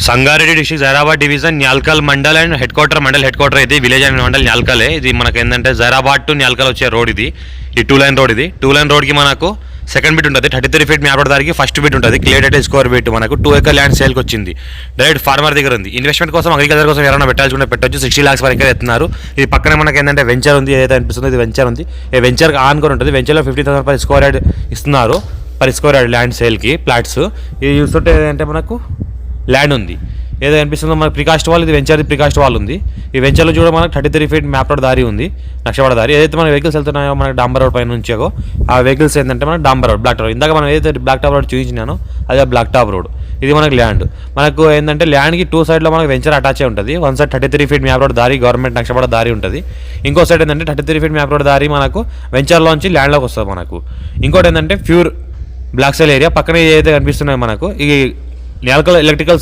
Sangareddy district Zaheerabad division Nyalkal mandal and head quarter ఇది village and mandal న్యాల్కలే. ఇది మనకు ఏంటంటే జైరాబాద్ టు న్యాల్కల్ వచ్చే రోడ్ ఇది. ఈ 2 లైన్ రోడ్ ఇది. 2 లైన్ రోడ్కి మనకు సెకండ్ బిట్ ఉంటుంది, 33 ఫీట్ మ్యాప్ రోడ్ దానికి ఫస్ట్ బిట్ ఉంటుంది. క్లియర్ డేటా స్కోర్ బిట్ మనకు 2 ఎకర్ ల్యాండ్ సేల్కి వచ్చింది. డైరెక్ట్ ఫార్మర్ దగ్గర ఉంది. ఇన్వెస్ట్మెంట్ కోసం అగ్రికల్చర్ కోసం ఎవరైనా పెట్టాల్సుకుంటే పెట్టొచ్చు. 60 lakhs వరకు ఎత్తున్నారు. ఇది పక్కనే మనకి ఏంటంటే వెంచర్ ఉంది, ఏదైతే అనిపిస్తుందో ఇది వెంచర్ ఉంది. ఈ వెంచర్ ఆనుకొని ఉంటుంది. వెంచర్లో 50,000 per square yard ఇస్తున్నారు. per square yard ల్యాండ్ సేల్కి ప్లాట్స్. ఇది చూస్తుంటే ఏంటంటే మనకు ల్యాండ్ ఉంది, ఏదో అనిపిస్తుందో మనకు ప్రికాస్ట్ వాల్. ఇది వెంచర్ ప్రికాస్ట్ వాల్ ఉంది. ఈ వెంచర్లో చూడ మనకు 33 ఫీట్ మ్యాప్ రోడ్ దారి ఉంది, నక్షవాడ దారి. ఏదైతే మన వెహికల్స్ వెళ్తున్నాయో మనకి డాంబర్ రోడ్ పైన నుంచో ఆ వెహికల్స్ ఏంటంటే మనకు డాంబర్ రోడ్, బ్లాక్ టాప్. ఇందాక మనం ఏదైతే బ్లాక్ టాప్ రోడ్ చూపించినానో అదే బ్లాక్ టాప్ రోడ్. ఇది మనకు ల్యాండ్. మనకు ఏంటంటే ల్యాండ్కి 2 సైడ్లో మనకు వెంచర్ అటాచ్ అయి ఉంటుంది. One side 33 feet map road దారి, గవర్నమెంట్ నక్షవాడ దారి ఉంటుంది. ఇంకో సైడ్ ఏంటంటే 33 ఫీట్ మ్యాప్ రోడ్ దారి మనకు వెంచర్లోంచి ల్యాండ్లోకి వస్తుంది మనకు. ఇంకోటి ఏంటంటే ప్యూర్ బ్లాక్ సెల్ ఏరియా. పక్కన ఏదైతే కనిపిస్తున్నాయో మనకు ఈ న్యాల్కల్ ఎలక్ట్రికల్